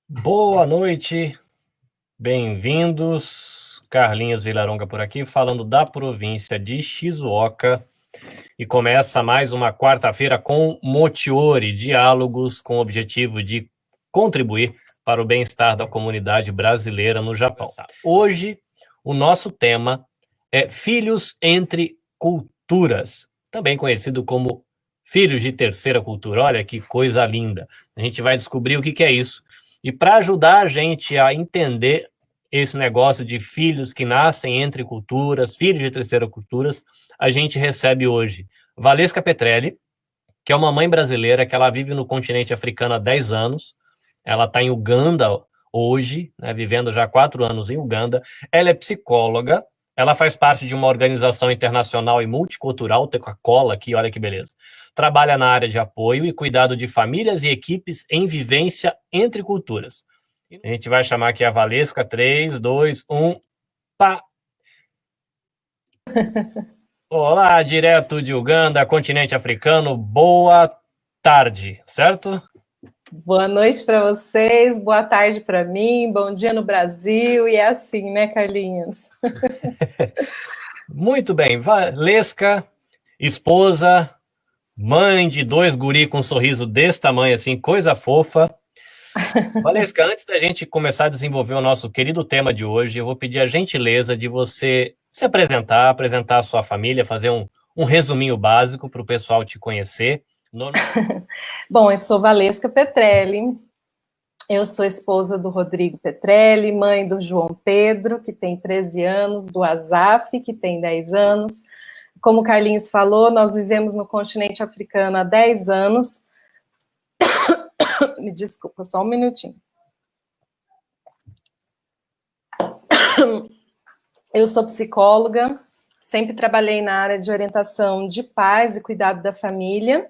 Boa noite, bem-vindos. Carlinhos Vilaronga por aqui, falando da província de Shizuoka. E começa mais uma quarta-feira com Mochiori, diálogos com o objetivo de contribuir para o bem-estar da comunidade brasileira no Japão. Hoje, o nosso tema é Filhos entre Culturas, também conhecido como Filhos de Terceira Cultura. Olha que coisa linda. A gente vai descobrir o que é isso. E para ajudar a gente a entender esse negócio de filhos que nascem entre culturas, filhos de terceira culturas, a gente recebe hoje Valesca Petrelli, que é uma mãe brasileira que ela vive no continente africano há 10 anos. Ela está em Uganda hoje, né, vivendo já há 4 anos em Uganda. Ela é psicóloga, ela faz parte de uma organização internacional e multicultural, tem a cola aqui, olha que beleza. Trabalha na área de apoio e cuidado de famílias e equipes em vivência entre culturas. A gente vai chamar aqui a Valesca, 3, 2, 1, pá! Olá, direto de Uganda, continente africano, boa tarde, certo? Boa noite para vocês, boa tarde para mim, bom dia no Brasil, e é assim, né, Carlinhos? Muito bem, Valesca, esposa, mãe de 2 guri com um sorriso desse tamanho assim, coisa fofa. Valesca, antes da gente começar a desenvolver o nosso querido tema de hoje, eu vou pedir a gentileza de você se apresentar a sua família, fazer um resuminho básico para o pessoal te conhecer. Bom, eu sou Valesca Petrelli, eu sou esposa do Rodrigo Petrelli, mãe do João Pedro, que tem 13 anos, do Azaf, que tem 10 anos. Como o Carlinhos falou, nós vivemos no continente africano há 10 anos. Me desculpa, só um minutinho. Eu sou psicóloga, sempre trabalhei na área de orientação de pais e cuidado da família.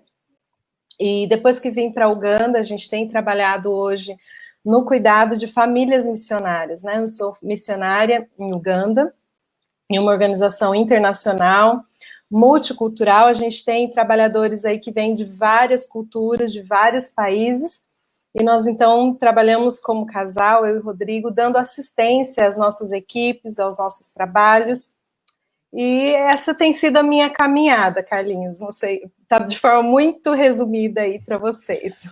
E depois que vim para Uganda, a gente tem trabalhado hoje no cuidado de famílias missionárias, né? Eu sou missionária em Uganda, em uma organização internacional, multicultural. A gente tem trabalhadores aí que vêm de várias culturas, de vários países, e nós então trabalhamos como casal, eu e o Rodrigo, dando assistência às nossas equipes, aos nossos trabalhos. E essa tem sido a minha caminhada, Carlinhos. Não sei, tá de forma muito resumida aí para vocês.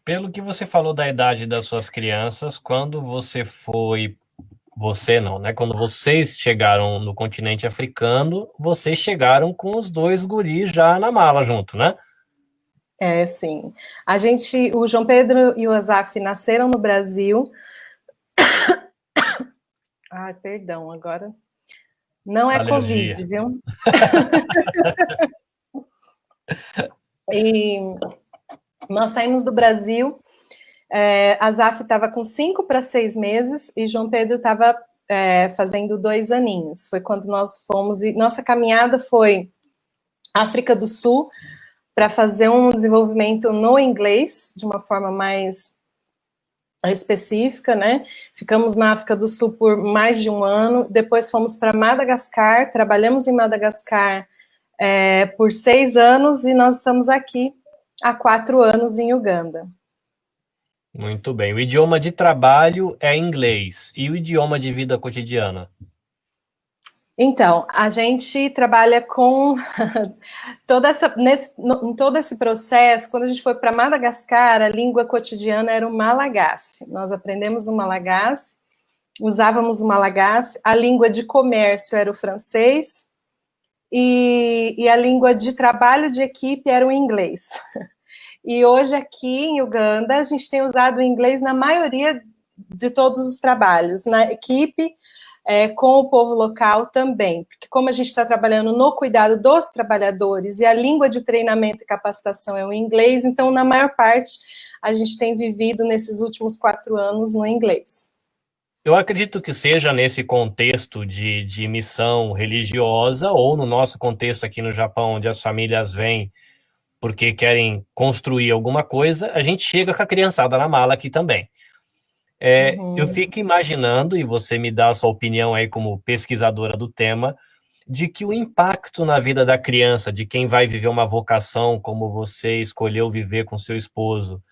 Pelo que você falou da idade das suas crianças, quando você foi, você não, né? Quando vocês chegaram no continente africano, vocês chegaram com os 2 guris já na mala junto, né? É, sim. O João Pedro e o Azaf nasceram no Brasil. Ai, perdão, agora não é Alergia. Covid, viu? E nós saímos do Brasil. Azaf estava com 5 para 6 meses e João Pedro estava fazendo 2 aninhos. Foi quando nós fomos, e nossa caminhada foi África do Sul, para fazer um desenvolvimento no inglês, de uma forma mais específica, né? Ficamos na África do Sul por mais de 1 ano, depois fomos para Madagascar, trabalhamos em Madagascar por 6 anos e nós estamos aqui há 4 anos em Uganda. Muito bem. O idioma de trabalho é inglês. E o idioma de vida cotidiana? Então, a gente trabalha com em todo esse processo. Quando a gente foi para Madagascar, a língua cotidiana era o Malagasy. Nós aprendemos o Malagasy, usávamos o Malagasy, a língua de comércio era o francês e a língua de trabalho de equipe era o inglês. E hoje aqui em Uganda, a gente tem usado o inglês na maioria de todos os trabalhos, na equipe, com o povo local também, porque como a gente está trabalhando no cuidado dos trabalhadores e a língua de treinamento e capacitação é o inglês, então na maior parte a gente tem vivido nesses últimos 4 anos no inglês. Eu acredito que seja nesse contexto de missão religiosa ou no nosso contexto aqui no Japão, onde as famílias vêm porque querem construir alguma coisa, a gente chega com a criançada na mala aqui também. Eu fico imaginando, e você me dá a sua opinião aí como pesquisadora do tema, de que o impacto na vida da criança, de quem vai viver uma vocação como você escolheu viver com seu esposo,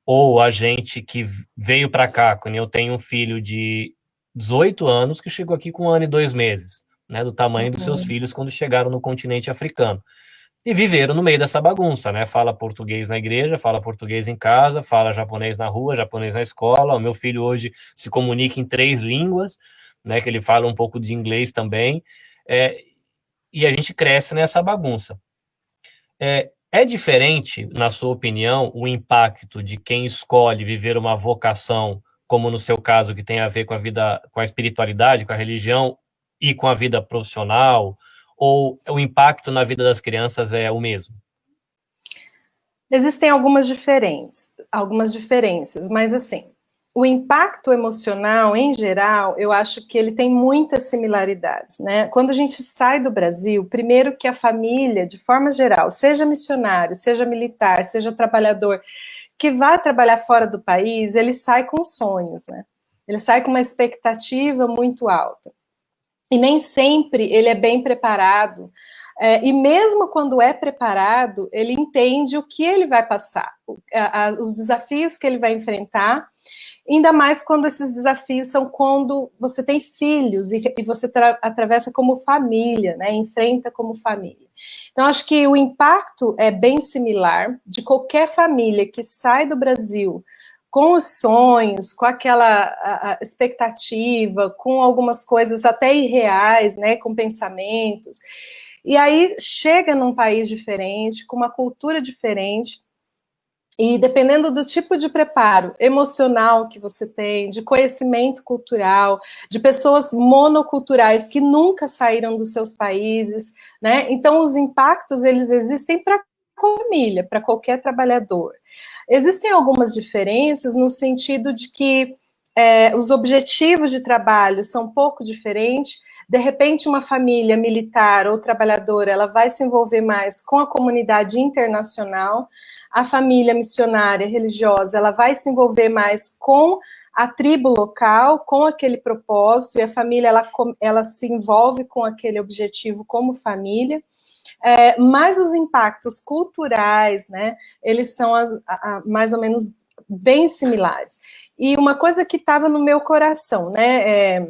ou a gente que veio para cá, quando eu tenho um filho de 18 anos que chegou aqui com 1 ano e 2 meses, né, do tamanho dos seus filhos quando chegaram no continente africano. E viveram no meio dessa bagunça, né? Fala português na igreja, fala português em casa, fala japonês na rua, japonês na escola. O meu filho hoje se comunica em 3 línguas, né? Que ele fala um pouco de inglês também. E a gente cresce nessa bagunça. É diferente, na sua opinião, o impacto de quem escolhe viver uma vocação, como no seu caso, que tem a ver com a vida, com a espiritualidade, com a religião e com a vida profissional, ou o impacto na vida das crianças é o mesmo? Existem algumas diferenças, mas assim, o impacto emocional, em geral, eu acho que ele tem muitas similaridades, né? Quando a gente sai do Brasil, primeiro que a família, de forma geral, seja missionário, seja militar, seja trabalhador, que vai trabalhar fora do país, ele sai com sonhos, né? Ele sai com uma expectativa muito alta. E nem sempre ele é bem preparado. E mesmo quando é preparado, ele entende o que ele vai passar, os desafios que ele vai enfrentar, ainda mais quando esses desafios são quando você tem filhos e você atravessa como família, né? Enfrenta como família. Então, acho que o impacto é bem similar de qualquer família que sai do Brasil com os sonhos, com aquela expectativa, com algumas coisas até irreais, né? Com pensamentos. E aí chega num país diferente, com uma cultura diferente, e dependendo do tipo de preparo emocional que você tem, de conhecimento cultural, de pessoas monoculturais que nunca saíram dos seus países, né? Então os impactos, eles existem para a família, para qualquer trabalhador. Existem algumas diferenças no sentido de que os objetivos de trabalho são um pouco diferentes. De repente, uma família militar ou trabalhadora, ela vai se envolver mais com a comunidade internacional. A família missionária religiosa, ela vai se envolver mais com a tribo local, com aquele propósito, e a família, ela se envolve com aquele objetivo como família. Mas os impactos culturais, né, eles são mais ou menos bem similares. E uma coisa que estava no meu coração, né,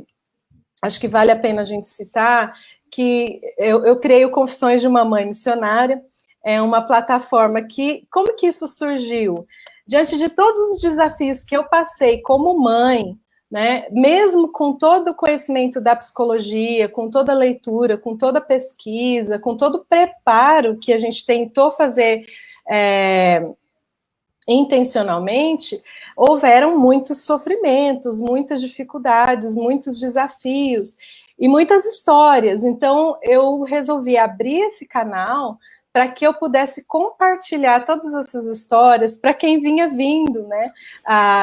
acho que vale a pena a gente citar, que eu criei o Confissões de uma Mãe Missionária, é uma plataforma que, como que isso surgiu? Diante de todos os desafios que eu passei como mãe, né, mesmo com todo o conhecimento da psicologia, com toda a leitura, com toda a pesquisa, com todo o preparo que a gente tentou fazer intencionalmente, houveram muitos sofrimentos, muitas dificuldades, muitos desafios e muitas histórias. Então, eu resolvi abrir esse canal para que eu pudesse compartilhar todas essas histórias para quem vinha vindo, né,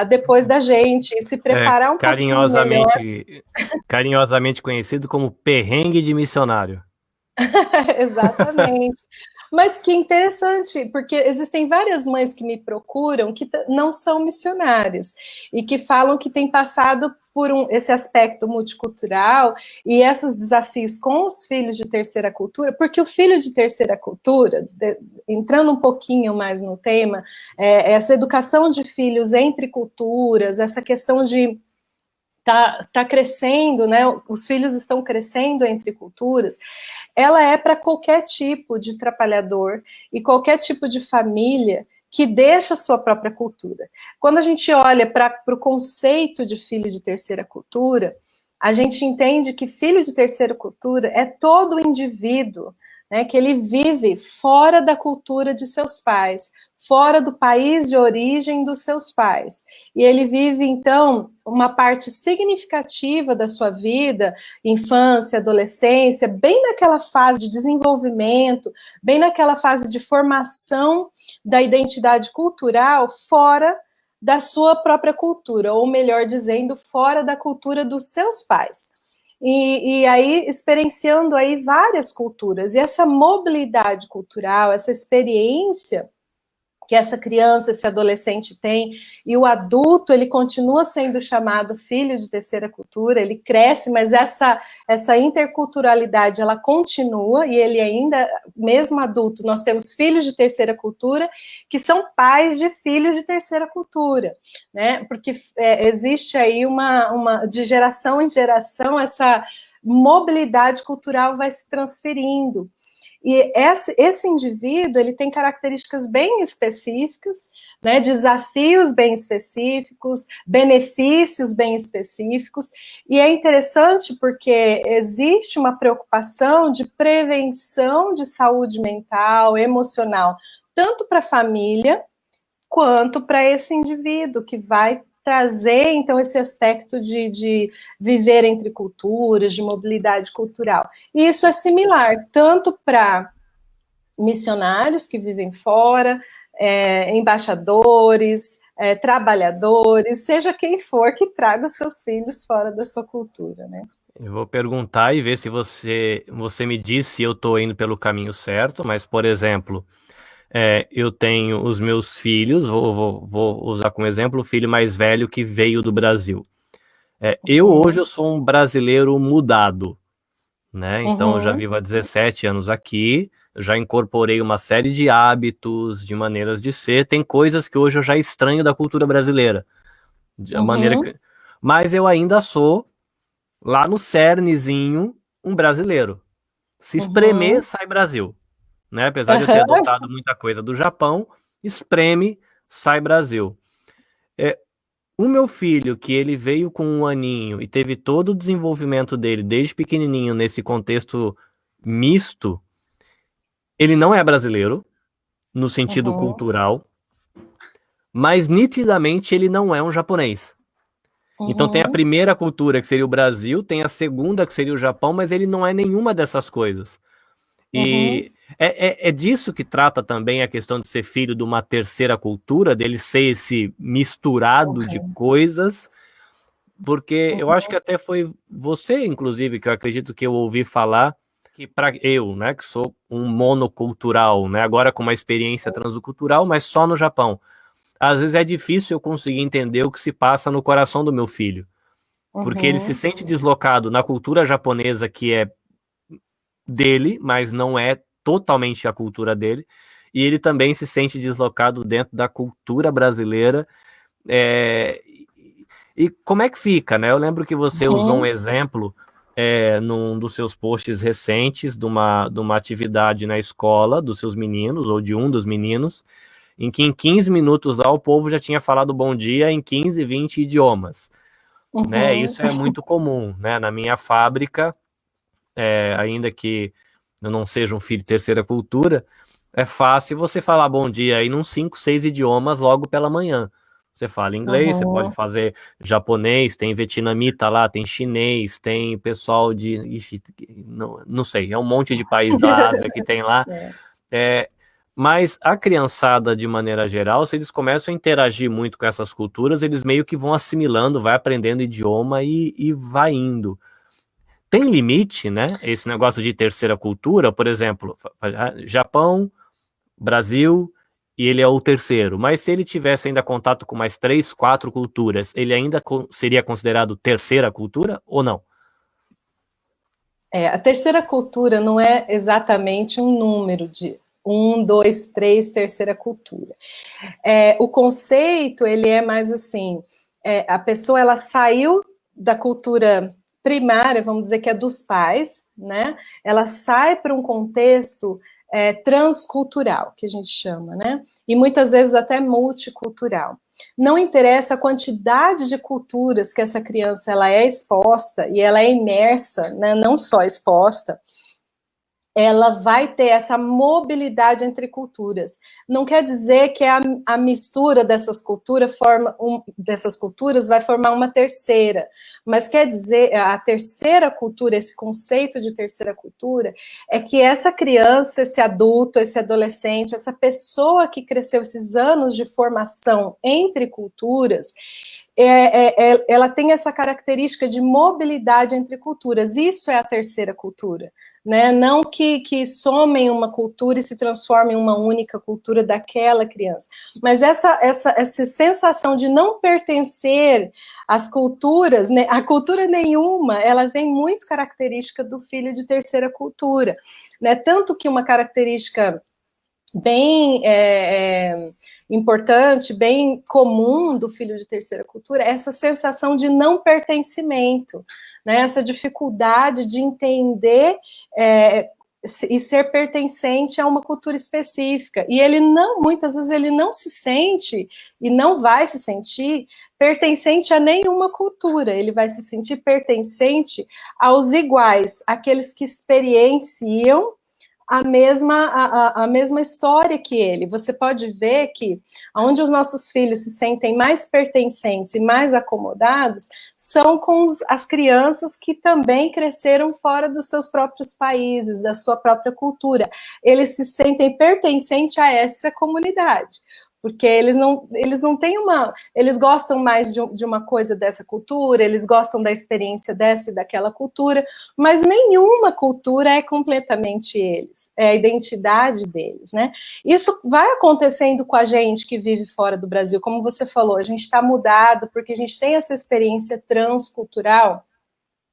depois da gente, e se preparar um pouquinho melhor. Carinhosamente conhecido como perrengue de missionário. Exatamente. Mas que interessante, porque existem várias mães que me procuram que não são missionárias e que falam que têm passado por esse aspecto multicultural e esses desafios com os filhos de terceira cultura, porque o filho de terceira cultura, entrando um pouquinho mais no tema, essa educação de filhos entre culturas, essa questão de tá crescendo, né? Os filhos estão crescendo entre culturas. Ela é para qualquer tipo de trabalhador e qualquer tipo de família que deixa a sua própria cultura. Quando a gente olha para o conceito de filho de terceira cultura, a gente entende que filho de terceira cultura é todo indivíduo, né, que ele vive fora da cultura de seus pais, fora do país de origem dos seus pais. E ele vive, então, uma parte significativa da sua vida, infância, adolescência, bem naquela fase de desenvolvimento, bem naquela fase de formação da identidade cultural, fora da sua própria cultura, ou melhor dizendo, fora da cultura dos seus pais. E aí, experienciando aí várias culturas. E essa mobilidade cultural, essa experiência que essa criança, esse adolescente tem, e o adulto, ele continua sendo chamado filho de terceira cultura, ele cresce, mas essa interculturalidade, ela continua, e ele ainda, mesmo adulto, nós temos filhos de terceira cultura, que são pais de filhos de terceira cultura, né, porque existe aí de geração em geração, essa mobilidade cultural vai se transferindo. E esse indivíduo, ele tem características bem específicas, né, desafios bem específicos, benefícios bem específicos, e é interessante porque existe uma preocupação de prevenção de saúde mental, emocional, tanto para a família, quanto para esse indivíduo que vai trazer, então, esse aspecto de viver entre culturas, de mobilidade cultural. E isso é similar, tanto para missionários que vivem fora, embaixadores, trabalhadores, seja quem for que traga os seus filhos fora da sua cultura, né? Eu vou perguntar e ver se você me diz se eu estou indo pelo caminho certo, mas, por exemplo, eu tenho os meus filhos, vou usar como exemplo o filho mais velho que veio do Brasil. Hoje eu sou um brasileiro mudado, né? Então eu já vivo há 17 anos aqui, já incorporei uma série de hábitos, de maneiras de ser, tem coisas que hoje eu já estranho da cultura brasileira, mas eu ainda sou, lá no cernezinho, um brasileiro. Se espremer, sai Brasil. Né? Apesar de eu ter adotado muita coisa do Japão, espreme, sai Brasil. O meu filho, que ele veio com 1 aninho e teve todo o desenvolvimento dele desde pequenininho nesse contexto misto, ele não é brasileiro, no sentido cultural, mas nitidamente ele não é um japonês. Então tem a primeira cultura, que seria o Brasil, tem a segunda, que seria o Japão, mas ele não é nenhuma dessas coisas. E é disso que trata também a questão de ser filho de uma terceira cultura, dele ser esse misturado de coisas, porque eu acho que até foi você, inclusive, que eu acredito que eu ouvi falar, que para eu, né, que sou um monocultural, né, agora com uma experiência transcultural, mas só no Japão, às vezes é difícil eu conseguir entender o que se passa no coração do meu filho, porque ele se sente deslocado na cultura japonesa, que é dele, mas não é totalmente a cultura dele, e ele também se sente deslocado dentro da cultura brasileira. E como é que fica, né? Eu lembro que você usou um exemplo num dos seus posts recentes de uma atividade na escola dos seus meninos, ou de um dos meninos, em que em 15 minutos lá o povo já tinha falado bom dia em 15, 20 idiomas. Né? Isso é muito comum, né? Na minha fábrica, ainda que eu não seja um filho de terceira cultura, é fácil você falar bom dia aí num 5, 6 idiomas logo pela manhã. Você fala inglês, você pode fazer japonês, tem vietnamita lá, tem chinês, tem pessoal de... Ixi, não sei, é um monte de país da Ásia que tem lá. Mas a criançada, de maneira geral, se eles começam a interagir muito com essas culturas, eles meio que vão assimilando, vai aprendendo idioma e vai indo. Tem limite, né? Esse negócio de terceira cultura, por exemplo, Japão, Brasil, e ele é o terceiro. Mas se ele tivesse ainda contato com mais 3, 4 culturas, ele ainda seria considerado terceira cultura ou não? A terceira cultura não é exatamente um número de 1, 2, 3, terceira cultura. O conceito, ele é mais assim, a pessoa, ela saiu da cultura primária, vamos dizer que é dos pais, né? Ela sai para um contexto transcultural, que a gente chama, né? E muitas vezes até multicultural. Não interessa a quantidade de culturas que essa criança ela é exposta e ela é imersa, né? Não só exposta, ela vai ter essa mobilidade entre culturas. Não quer dizer que a mistura dessas culturas vai formar uma terceira, mas quer dizer, a terceira cultura, esse conceito de terceira cultura, é que essa criança, esse adulto, esse adolescente, essa pessoa que cresceu esses anos de formação entre culturas, ela tem essa característica de mobilidade entre culturas. Isso é a terceira cultura, né? Não que somem uma cultura e se transformem em uma única cultura daquela criança, mas essa sensação de não pertencer às culturas, né? A cultura nenhuma, ela vem muito característica do filho de terceira cultura, né? Tanto que uma característica bem importante, bem comum do filho de terceira cultura, é essa sensação de não pertencimento, né? Essa dificuldade de entender e ser pertencente a uma cultura específica. E ele não, muitas vezes, ele não se sente e não vai se sentir pertencente a nenhuma cultura, ele vai se sentir pertencente aos iguais, aqueles que experienciam a mesma história que ele. Você pode ver que onde os nossos filhos se sentem mais pertencentes e mais acomodados são com as crianças que também cresceram fora dos seus próprios países, da sua própria cultura. Eles se sentem pertencentes a essa comunidade, porque eles não têm eles gostam mais de uma coisa dessa cultura, eles gostam da experiência dessa e daquela cultura, mas nenhuma cultura é completamente eles, é a identidade deles, né? Isso vai acontecendo com a gente que vive fora do Brasil, como você falou, a gente está mudado porque a gente tem essa experiência transcultural.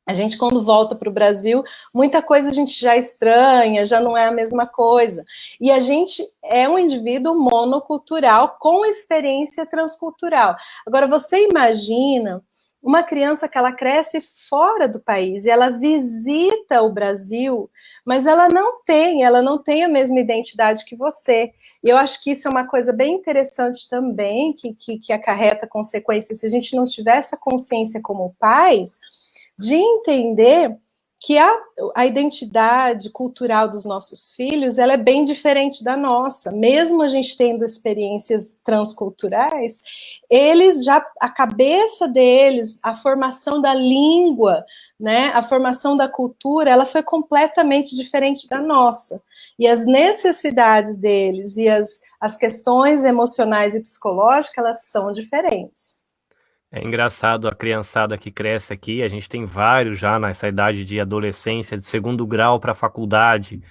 A gente, quando volta para o Brasil, muita coisa a gente já estranha, já não é a mesma coisa. E a gente é um indivíduo monocultural com experiência transcultural. Agora, você imagina uma criança que ela cresce fora do país e ela visita o Brasil, mas ela não tem a mesma identidade que você. E eu acho que isso é uma coisa bem interessante também, que acarreta consequências. Se a gente não tiver essa consciência como pais, de entender que a identidade cultural dos nossos filhos, ela é bem diferente da nossa. Mesmo a gente tendo experiências transculturais, a cabeça deles, a formação da língua, né, a formação da cultura, ela foi completamente diferente da nossa. E as necessidades deles e as questões emocionais e psicológicas, elas são diferentes. É engraçado a criançada que cresce aqui, a gente tem vários já nessa idade de adolescência, de segundo grau para faculdade,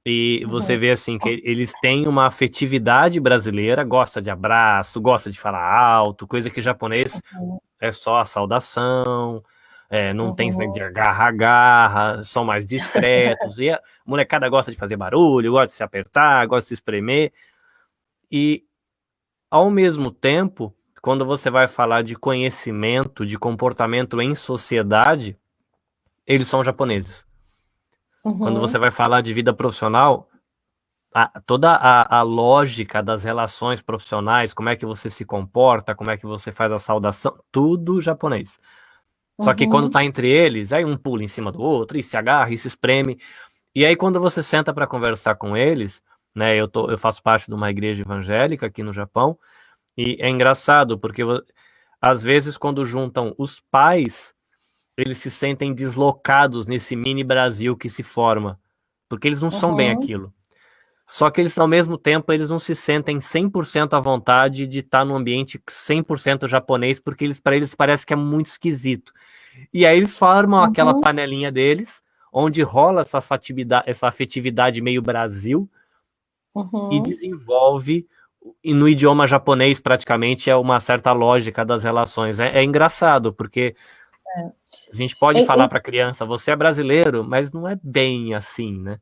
e você vê assim que eles têm uma afetividade brasileira, gosta de abraço, gosta de falar alto, coisa que japonês é só a saudação, não tem esse negócio de agarra, são mais discretos, e a molecada gosta de fazer barulho, gosta de se apertar, gosta de se espremer, e ao mesmo tempo, quando você vai falar de conhecimento, de comportamento em sociedade, eles são japoneses. Quando você vai falar de vida profissional, toda a lógica das relações profissionais, como é que você se comporta, como é que você faz a saudação, tudo japonês. Só que quando tá entre eles, aí um pula em cima do outro, e se agarra, e se espreme. E aí quando você senta para conversar com eles, né, eu faço parte de uma igreja evangélica aqui no Japão, e é engraçado, porque às vezes quando juntam os pais, eles se sentem deslocados nesse mini Brasil que se forma, porque eles não são bem aquilo. Só que eles, ao mesmo tempo, eles não se sentem 100% à vontade de estar num ambiente 100% japonês, porque para eles parece que é muito esquisito. E aí eles formam aquela panelinha deles, onde rola essa afetividade meio Brasil, e desenvolve, e no idioma japonês praticamente é uma certa lógica das relações. É engraçado, porque a gente pode falar para a criança, você é brasileiro, mas não é bem assim, né?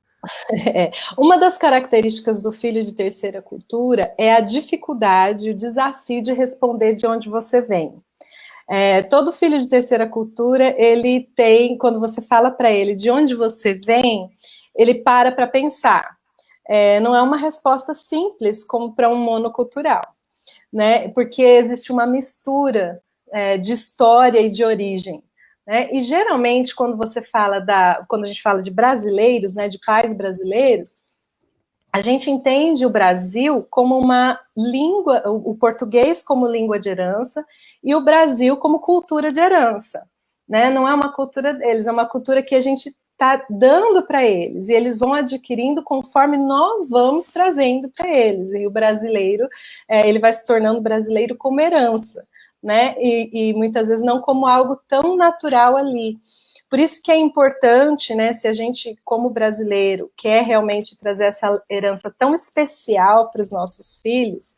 Uma das características do filho de terceira cultura é a dificuldade, o desafio de responder de onde você vem. Todo filho de terceira cultura, ele tem, quando você fala para ele de onde você vem, ele para pensar. Não é uma resposta simples como para um monocultural, né? Porque existe uma mistura de história e de origem. Né? E geralmente, quando a gente fala de brasileiros, né, de pais brasileiros, a gente entende o Brasil como uma língua, o português como língua de herança e o Brasil como cultura de herança. Né? Não é uma cultura deles, é uma cultura que a gente está dando para eles, e eles vão adquirindo conforme nós vamos trazendo para eles. E o brasileiro, ele vai se tornando brasileiro como herança. né? E muitas vezes não como algo tão natural ali. Por isso que é importante, né, se a gente, como brasileiro, quer realmente trazer essa herança tão especial para os nossos filhos,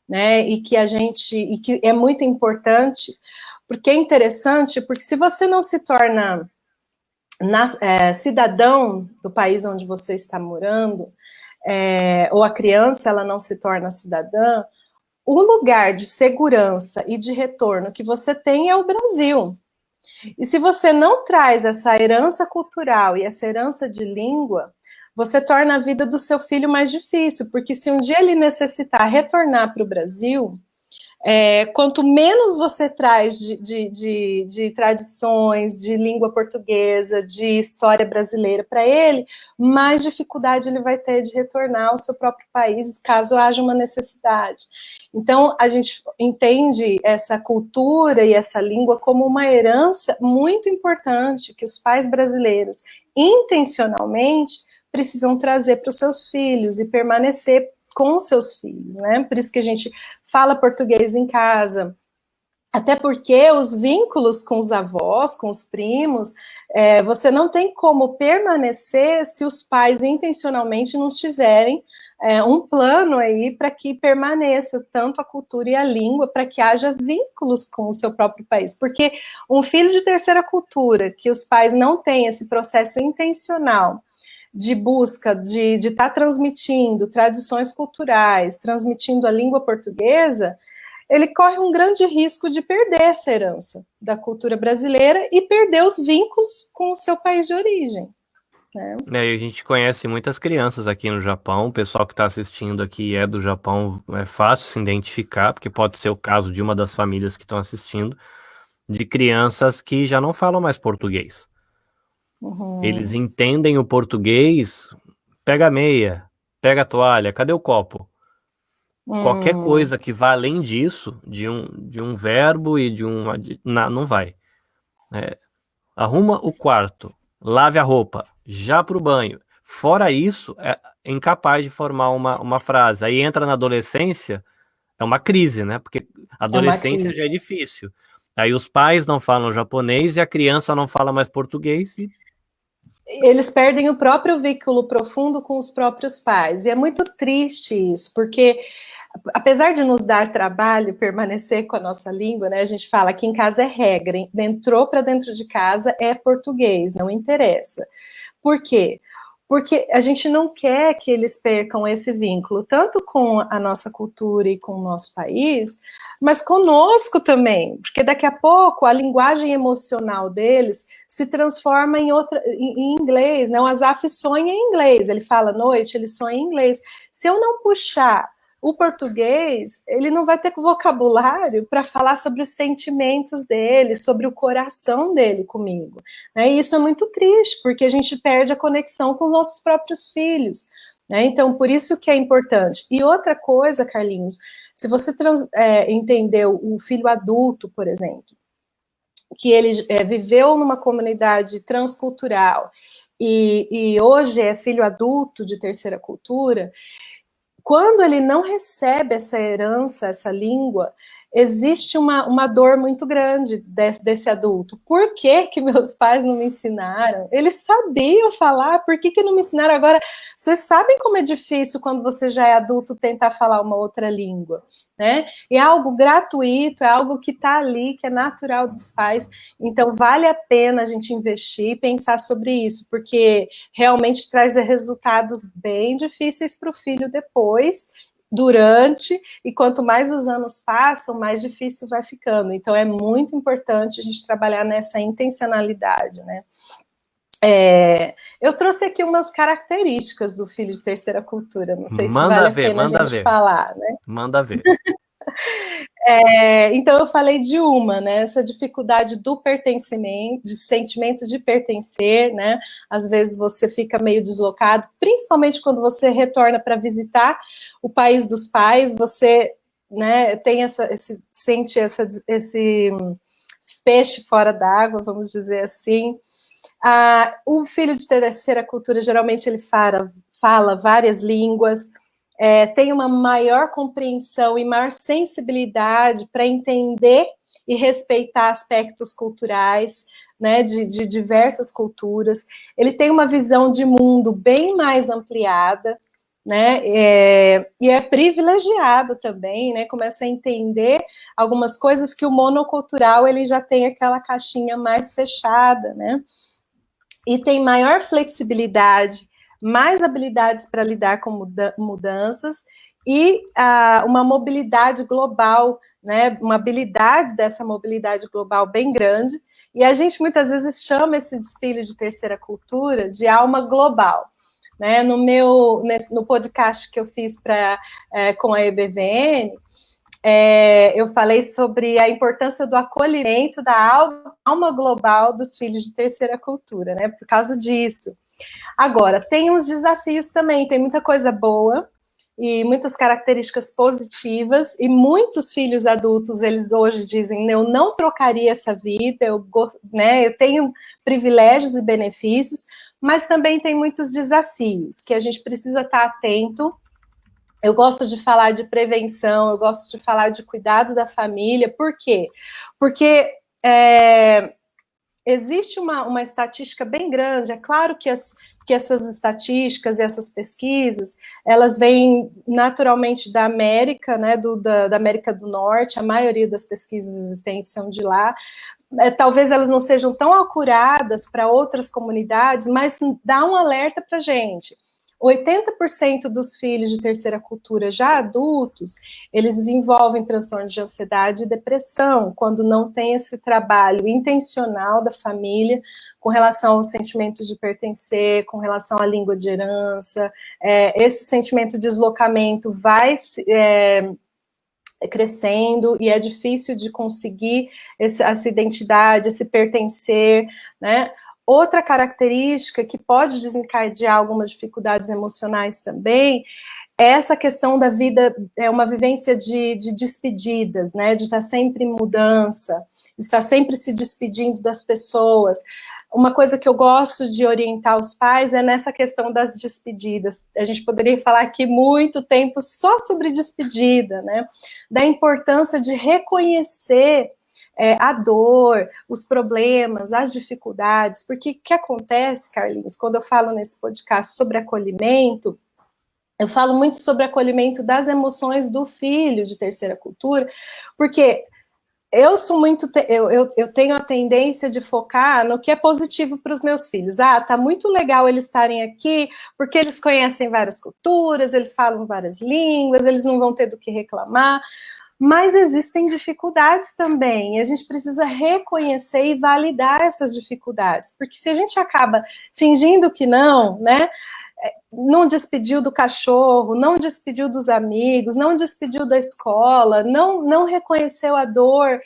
né, e que é muito importante, porque é interessante, porque se você não se torna cidadão do país onde você está morando, ou a criança ela não se torna cidadã, o lugar de segurança e de retorno que você tem é o Brasil. E se você não traz essa herança cultural e essa herança de língua, você torna a vida do seu filho mais difícil, porque se um dia ele necessitar retornar para o Brasil, quanto menos você traz de tradições, de língua portuguesa, de história brasileira para ele, mais dificuldade ele vai ter de retornar ao seu próprio país, caso haja uma necessidade. Então, a gente entende essa cultura e essa língua como uma herança muito importante que os pais brasileiros, intencionalmente, precisam trazer para os seus filhos e permanecer com os seus filhos, né? Por isso que a gente fala português em casa, até porque os vínculos com os avós, com os primos, você não tem como permanecer se os pais intencionalmente não tiverem um plano aí para que permaneça tanto a cultura e a língua, para que haja vínculos com o seu próprio país. Porque um filho de terceira cultura, que os pais não têm esse processo intencional de busca de estar transmitindo tradições culturais, transmitindo a língua portuguesa, ele corre um grande risco de perder essa herança da cultura brasileira e perder os vínculos com o seu país de origem. Né? A gente conhece muitas crianças aqui no Japão, o pessoal que está assistindo aqui é do Japão, é fácil se identificar, porque pode ser o caso de uma das famílias que estão assistindo, de crianças que já não falam mais português. Uhum. Eles entendem o português, pega a meia, pega a toalha, cadê o copo? Qualquer coisa que vá além disso, de um verbo e não vai. Arruma o quarto, lave a roupa, já pro banho. Fora isso, é incapaz de formar uma frase. Aí entra na adolescência, é uma crise, né? Porque a adolescência já é difícil. Aí os pais não falam japonês e a criança não fala mais português e eles perdem o próprio vínculo profundo com os próprios pais. E é muito triste isso, porque apesar de nos dar trabalho permanecer com a nossa língua, né, a gente fala que em casa é regra, entrou para dentro de casa é português, não interessa. Por quê? Porque a gente não quer que eles percam esse vínculo, tanto com a nossa cultura e com o nosso país, mas conosco também, porque daqui a pouco a linguagem emocional deles se transforma em inglês, né? O Azaf sonha em inglês, ele fala à noite, ele sonha em inglês. Se eu não puxar o português, ele não vai ter vocabulário para falar sobre os sentimentos dele, sobre o coração dele comigo. Né? E isso é muito triste, porque a gente perde a conexão com os nossos próprios filhos. Né? Então, por isso que é importante. E outra coisa, Carlinhos, se você entendeu o filho adulto, por exemplo, que ele viveu numa comunidade transcultural e hoje é filho adulto de terceira cultura, quando ele não recebe essa herança, essa língua, existe uma dor muito grande desse adulto. Por que que meus pais não me ensinaram? Eles sabiam falar, por que não me ensinaram? Agora, vocês sabem como é difícil quando você já é adulto tentar falar uma outra língua, né? E é algo gratuito, é algo que está ali, que é natural dos pais. Então, vale a pena a gente investir e pensar sobre isso, porque realmente traz resultados bem difíceis para o filho depois, durante, e quanto mais os anos passam, mais difícil vai ficando. Então, é muito importante a gente trabalhar nessa intencionalidade, né? Eu trouxe aqui umas características do filho de terceira cultura, não sei se vale a pena a gente falar, né? Manda ver. Então, eu falei de uma, né? Essa dificuldade do pertencimento, de sentimento de pertencer, né? Às vezes você fica meio deslocado, principalmente quando você retorna para visitar o país dos pais, você, né, tem sente esse peixe fora d'água, vamos dizer assim. O filho de terceira cultura, geralmente, ele fala várias línguas, tem uma maior compreensão e maior sensibilidade para entender e respeitar aspectos culturais, né, de diversas culturas. Ele tem uma visão de mundo bem mais ampliada, né, e é privilegiado também, né, começa a entender algumas coisas que o monocultural ele já tem aquela caixinha mais fechada, né, e tem maior flexibilidade, mais habilidades para lidar com mudanças e uma mobilidade global, né, uma habilidade dessa mobilidade global bem grande, e a gente muitas vezes chama esse desfile de terceira cultura de alma global. Né, no podcast que eu fiz com a EBVN, eu falei sobre a importância do acolhimento da alma global dos filhos de terceira cultura, né, por causa disso. Agora, tem uns desafios também, tem muita coisa boa e muitas características positivas, e muitos filhos adultos, eles hoje dizem, eu não trocaria essa vida, eu tenho privilégios e benefícios, mas também tem muitos desafios que a gente precisa estar atento. Eu gosto de falar de prevenção, eu gosto de falar de cuidado da família. Por quê? Porque existe uma estatística bem grande. É claro que essas estatísticas e essas pesquisas, elas vêm naturalmente da América, né, da América do Norte, a maioria das pesquisas existentes são de lá. Talvez elas não sejam tão acuradas para outras comunidades, mas dá um alerta para a gente. 80% dos filhos de terceira cultura já adultos, eles desenvolvem transtorno de ansiedade e depressão, quando não tem esse trabalho intencional da família com relação ao sentimento de pertencer, com relação à língua de herança. Esse sentimento de deslocamento vai crescendo e é difícil de conseguir essa identidade, esse pertencer, né? Outra característica que pode desencadear algumas dificuldades emocionais também é essa questão da vida, uma vivência de despedidas, né? De estar sempre em mudança, estar sempre se despedindo das pessoas. Uma coisa que eu gosto de orientar os pais é nessa questão das despedidas. A gente poderia falar aqui muito tempo só sobre despedida, né? Da importância de reconhecer a dor, os problemas, as dificuldades, porque o que acontece, Carlinhos, quando eu falo nesse podcast sobre acolhimento, eu falo muito sobre acolhimento das emoções do filho de terceira cultura, porque eu tenho a tendência de focar no que é positivo para os meus filhos. Tá muito legal eles estarem aqui, porque eles conhecem várias culturas, eles falam várias línguas, eles não vão ter do que reclamar. Mas existem dificuldades também, e a gente precisa reconhecer e validar essas dificuldades, porque se a gente acaba fingindo que não, né, não despediu do cachorro, não despediu dos amigos, não despediu da escola, não reconheceu a dor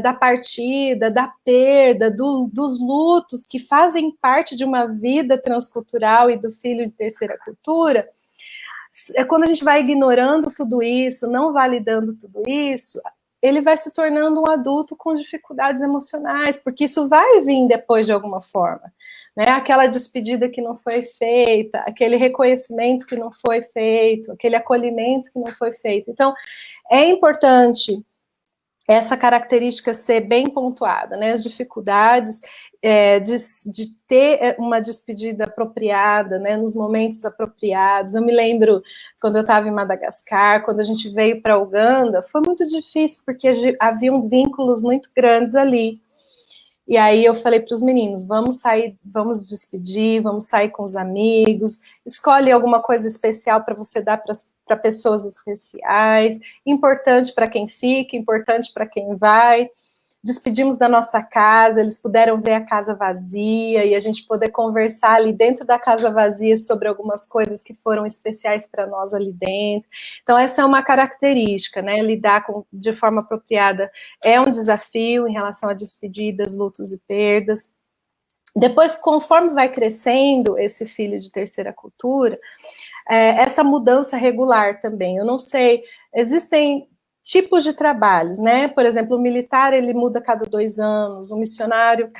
da partida, da perda, dos lutos que fazem parte de uma vida transcultural e do filho de terceira cultura, quando a gente vai ignorando tudo isso, não validando tudo isso, ele vai se tornando um adulto com dificuldades emocionais, porque isso vai vir depois de alguma forma, né? Aquela despedida que não foi feita, aquele reconhecimento que não foi feito, aquele acolhimento que não foi feito. Então, é importante essa característica ser bem pontuada, né? As dificuldades de ter uma despedida apropriada, né? Nos momentos apropriados. Eu me lembro quando eu estava em Madagascar, quando a gente veio para Uganda, foi muito difícil, porque haviam vínculos muito grandes ali. E aí eu falei para os meninos, vamos sair, vamos despedir, vamos sair com os amigos, escolhe alguma coisa especial para você dar para pessoas especiais, importante para quem fica, importante para quem vai. Despedimos da nossa casa, eles puderam ver a casa vazia e a gente poder conversar ali dentro da casa vazia sobre algumas coisas que foram especiais para nós ali dentro. Então, essa é uma característica, né? Lidar de forma apropriada é um desafio em relação a despedidas, lutos e perdas. Depois, conforme vai crescendo esse filho de terceira cultura, essa mudança regular também. Eu não sei, existem tipos de trabalhos, né? Por exemplo, o militar, ele muda cada 2 anos, o missionário,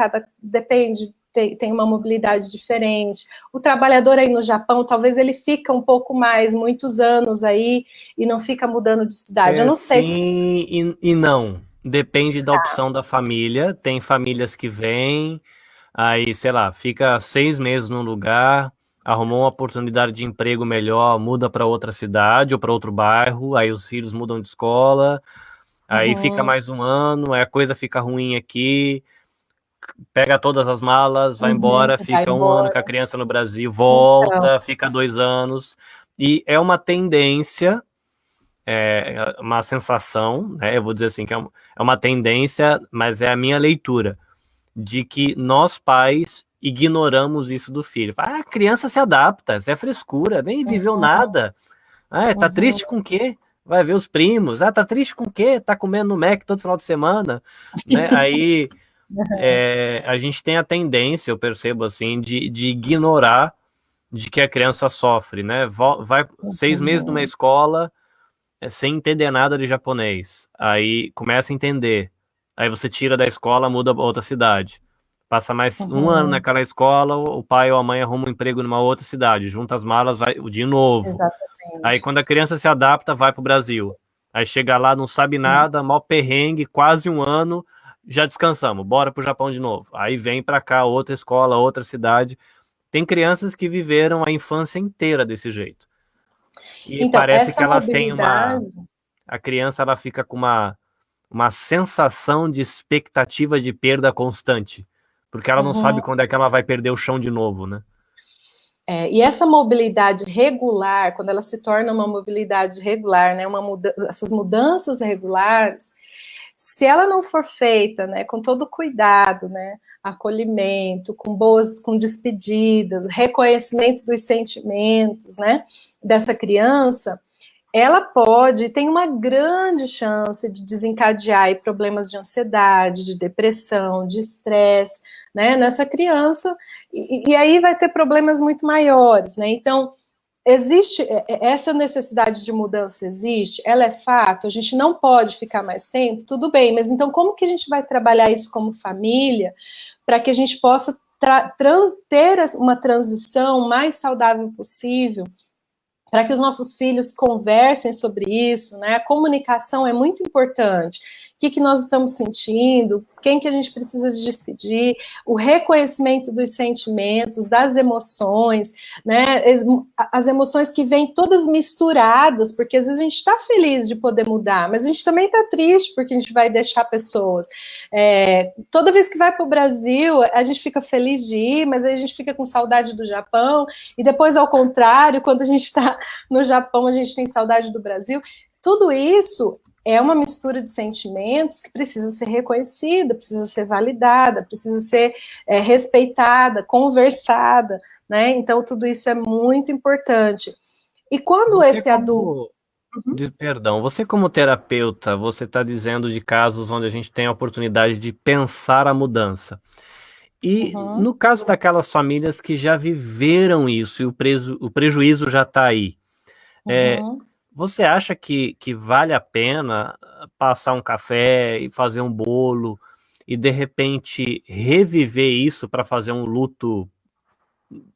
depende, tem uma mobilidade diferente. O trabalhador aí no Japão, talvez ele fica um pouco mais, muitos anos aí, e não fica mudando de cidade. Eu não sei. Sim e não. depende da opção da família. Tem famílias que vêm, aí, sei lá, fica 6 meses num lugar, arrumou uma oportunidade de emprego melhor, muda para outra cidade ou para outro bairro, aí os filhos mudam de escola, aí fica Uhum, mais um ano, aí a coisa fica ruim aqui, pega todas as malas, vai uhum, embora, vai fica um ano com a embora. criança no Brasil, Então, volta, fica 2 anos, e é uma tendência, uma sensação, né? Eu vou dizer assim, que é uma tendência, mas é a minha leitura, de que nós pais ignoramos isso do filho. Ah, a criança se adapta, isso é frescura, nem viveu uhum, nada. Ah, tá uhum, triste com o quê? Vai ver os primos. Ah, tá triste com o quê? Tá comendo no Mac todo final de semana, né? Aí a gente tem a tendência, eu percebo assim, de ignorar de que a criança sofre, né? Vai 6 meses numa uhum, escola sem entender nada de japonês. Aí começa a entender. Aí você tira da escola, muda para outra cidade. Passa mais um ano uhum, naquela escola, o pai ou a mãe arruma um emprego numa outra cidade, junta as malas, vai de novo. Aí exatamente. quando a criança se adapta, vai para o Brasil. Aí chega lá, não sabe nada, mal perrengue, quase um ano, já descansamos, bora para o Japão de novo. Aí vem para cá, outra escola, outra cidade. Tem crianças que viveram a infância inteira desse jeito. E Então, parece que essa elas têm uma. mobilidade. A criança ela fica com uma sensação de expectativa de perda constante, porque ela não sabe Uhum. quando é que ela vai perder o chão de novo, né? E essa mobilidade regular, quando ela se torna uma mobilidade regular, né, essas mudanças regulares, se ela não for feita, né, com todo cuidado, né, acolhimento, com despedidas, reconhecimento dos sentimentos, né, dessa criança, ela pode, tem uma grande chance de desencadear aí problemas de ansiedade, de depressão, de estresse, né, nessa criança, e aí vai ter problemas muito maiores, né, então existe essa necessidade de mudança existe, ela é fato, a gente não pode ficar mais tempo, tudo bem, mas então como que a gente vai trabalhar isso como família para que a gente possa ter uma transição mais saudável possível, para que os nossos filhos conversem sobre isso, né? A comunicação é muito importante. O que nós estamos sentindo, quem que a gente precisa de despedir, o reconhecimento dos sentimentos, das emoções, né? As emoções que vêm todas misturadas, porque às vezes a gente está feliz de poder mudar, mas a gente também está triste porque a gente vai deixar pessoas. Toda vez que vai para o Brasil, a gente fica feliz de ir, mas aí a gente fica com saudade do Japão, e depois, ao contrário, quando a gente está no Japão, a gente tem saudade do Brasil. Tudo isso é uma mistura de sentimentos que precisa ser reconhecida, precisa ser validada, precisa ser respeitada, conversada, né? Então, tudo isso é muito importante. E quando Você esse adulto... como, perdão, você como terapeuta, você está dizendo de casos onde a gente tem a oportunidade de pensar a mudança. E Uhum, no caso daquelas famílias que já viveram isso e o prejuízo já está aí, é, uhum. você acha que vale a pena passar um café e fazer um bolo e de repente reviver isso para fazer um luto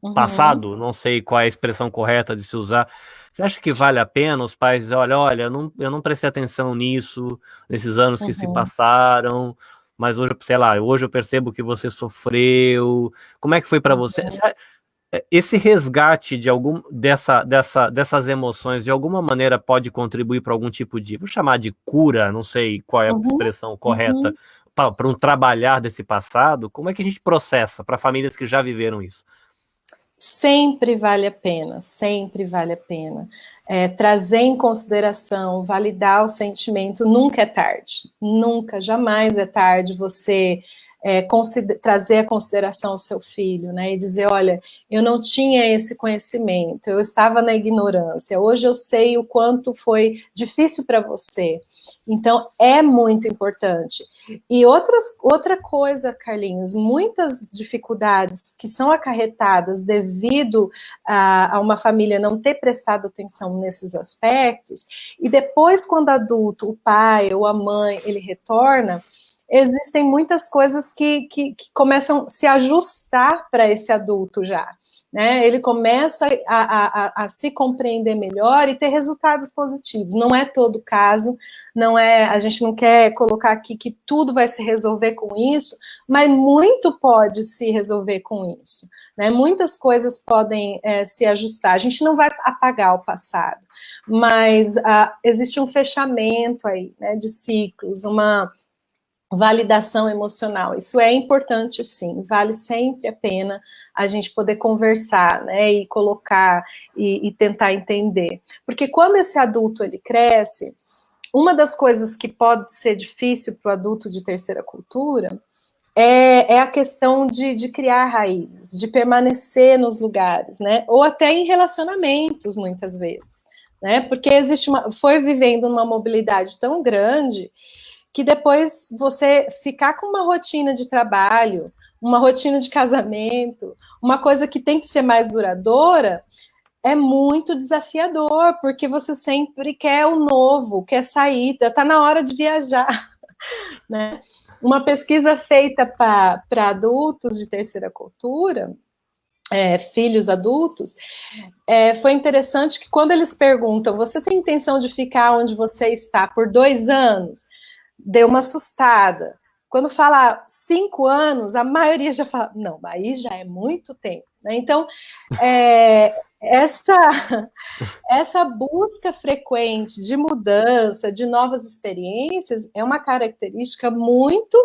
Uhum, passado? Não sei qual é a expressão correta de se usar. Você acha que vale a pena os pais dizer, olha, eu não prestei atenção nisso, nesses anos que se uhum, passaram, mas hoje, sei lá, hoje eu percebo que você sofreu. Como é que foi para você? uhum, Esse resgate de dessas emoções, de alguma maneira pode contribuir para algum tipo de, vou chamar de cura, não sei qual é a uhum, expressão correta, uhum. para um trabalhar desse passado? Como é que a gente processa para famílias que já viveram isso? Sempre vale a pena, sempre vale a pena. Trazer em consideração, validar o sentimento, nunca é tarde. Nunca, jamais é tarde você trazer a consideração ao seu filho, né? E dizer, olha, eu não tinha esse conhecimento, eu estava na ignorância, hoje eu sei o quanto foi difícil para você. Então, é muito importante. E outra coisa, Carlinhos, muitas dificuldades que são acarretadas devido a uma família não ter prestado atenção nesses aspectos, e depois, quando adulto, o pai ou a mãe, ele retorna, existem muitas coisas que começam a se ajustar para esse adulto já. Né? Ele começa a se compreender melhor e ter resultados positivos. Não é todo caso, a gente não quer colocar aqui que tudo vai se resolver com isso, mas muito pode se resolver com isso. Né? Muitas coisas podem se ajustar. A gente não vai apagar o passado, mas existe um fechamento aí, né, de ciclos, uma validação emocional. Isso é importante, sim. Vale sempre a pena a gente poder conversar, né, e colocar e tentar entender. Porque quando esse adulto ele cresce, uma das coisas que pode ser difícil para o adulto de terceira cultura é a questão de criar raízes, de permanecer nos lugares, né, ou até em relacionamentos, muitas vezes, né, porque foi vivendo uma mobilidade tão grande que depois você ficar com uma rotina de trabalho, uma rotina de casamento, uma coisa que tem que ser mais duradoura, é muito desafiador, porque você sempre quer o novo, quer sair, está na hora de viajar. Né? Uma pesquisa feita para adultos de terceira cultura, filhos adultos, foi interessante que quando eles perguntam, você tem intenção de ficar onde você está por 2 anos? Deu uma assustada. Quando fala 5 anos, a maioria já fala, não, aí já é muito tempo. Né? Então, essa busca frequente de mudança, de novas experiências, é uma característica muito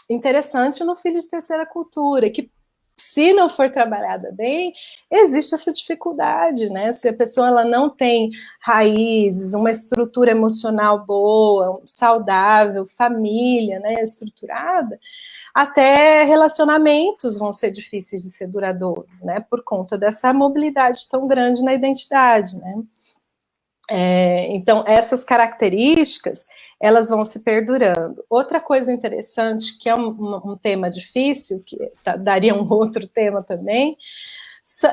interessante no filho de terceira cultura, que se não for trabalhada bem, existe essa dificuldade, né? Se a pessoa ela não tem raízes, uma estrutura emocional boa, saudável, família, né, estruturada, até relacionamentos vão ser difíceis de ser duradouros, né? Por conta dessa mobilidade tão grande na identidade, né? Então, essas características, elas vão se perdurando. Outra coisa interessante, que é um tema difícil, que daria um outro tema também,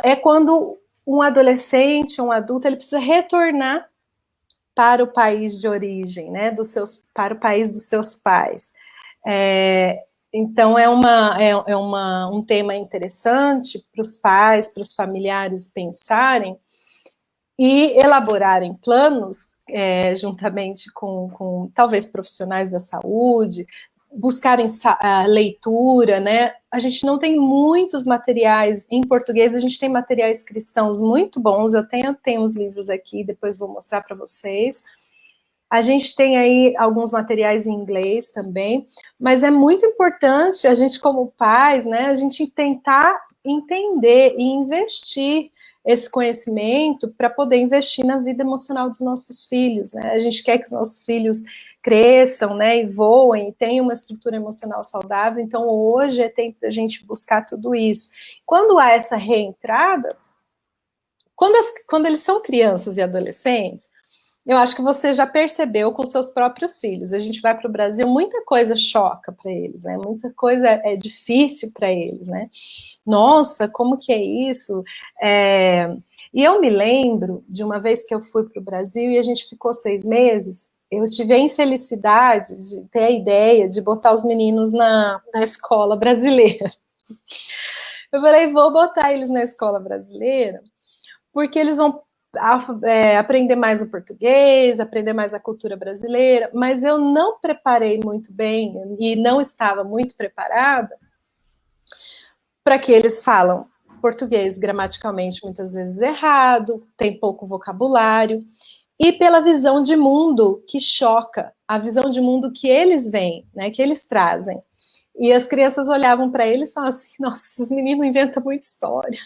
é quando um adolescente, um adulto, ele precisa retornar para o país de origem, né, para o país dos seus pais. Então, um tema interessante para os pais, para os familiares pensarem e elaborarem planos, juntamente com talvez profissionais da saúde, buscarem leitura, né? A gente não tem muitos materiais em português, a gente tem materiais cristãos muito bons, eu tenho os livros aqui, depois vou mostrar para vocês. A gente tem aí alguns materiais em inglês também, mas é muito importante a gente, como pais, né, a gente tentar entender e investir esse conhecimento para poder investir na vida emocional dos nossos filhos, né? A gente quer que os nossos filhos cresçam, né, e voem, e tenham uma estrutura emocional saudável, então hoje é tempo da gente buscar tudo isso. Quando há essa reentrada, quando eles são crianças e adolescentes, eu acho que você já percebeu com seus próprios filhos. A gente vai para o Brasil, muita coisa choca para eles, né? Muita coisa é difícil para eles, né? Nossa, como que é isso? E eu me lembro de uma vez que eu fui para o Brasil e a gente ficou 6 meses. Eu tive a infelicidade de ter a ideia de botar os meninos na escola brasileira. Eu falei, vou botar eles na escola brasileira, porque eles vão aprender mais o português, aprender mais a cultura brasileira, mas eu não preparei muito bem e não estava muito preparada para que eles falam português gramaticalmente muitas vezes errado, tem pouco vocabulário, e pela visão de mundo que choca, a visão de mundo que eles veem, né, que eles trazem. E as crianças olhavam para ele e falavam assim, nossa, esses meninos inventam muita história,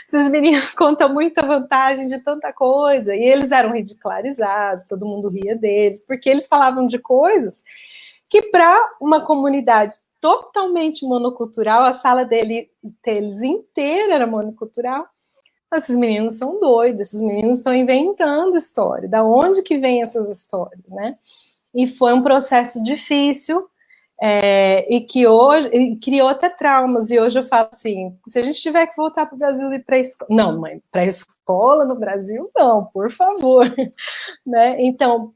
esses meninos contam muita vantagem de tanta coisa, e eles eram ridicularizados, todo mundo ria deles, porque eles falavam de coisas que para uma comunidade totalmente monocultural, a sala deles inteira era monocultural, esses meninos são doidos, esses meninos estão inventando história, da onde que vem essas histórias, né? E foi um processo difícil, e que hoje criou até traumas, e hoje eu falo assim, se a gente tiver que voltar para o Brasil e ir para a escola, não, mãe, para a escola no Brasil, não, por favor, né? Então,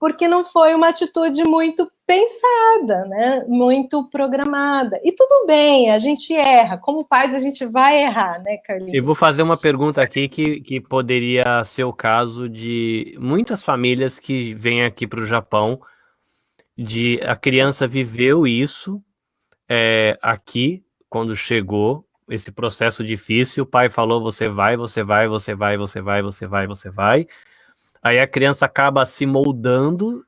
porque não foi uma atitude muito pensada, né? Muito programada. E tudo bem, a gente erra. Como pais, a gente vai errar, né, Carlinhos? Eu vou fazer uma pergunta aqui que poderia ser o caso de muitas famílias que vêm aqui para o Japão, de a criança viveu isso aqui, quando chegou, esse processo difícil, o pai falou, você vai, você vai, você vai, você vai, você vai, você vai. Aí a criança acaba se moldando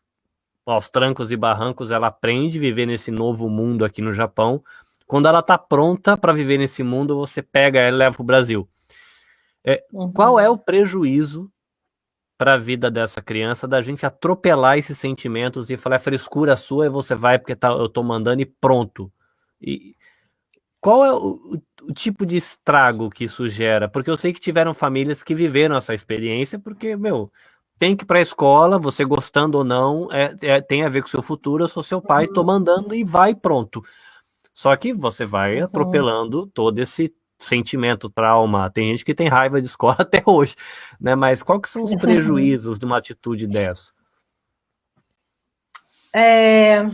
aos trancos e barrancos, ela aprende a viver nesse novo mundo aqui no Japão. Quando ela está pronta para viver nesse mundo, você pega ela e leva para o Brasil. Qual é o prejuízo para a vida dessa criança da gente atropelar esses sentimentos e falar, é frescura sua e você vai porque eu estou mandando e pronto? E qual é o tipo de estrago que isso gera? Porque eu sei que tiveram famílias que viveram essa experiência, porque, tem que ir para a escola, você gostando ou não, tem a ver com o seu futuro, eu sou seu pai, tô mandando e vai pronto. Só que você vai atropelando todo esse sentimento, trauma. Tem gente que tem raiva de escola até hoje, né? Mas qual que são os prejuízos de uma atitude dessa? É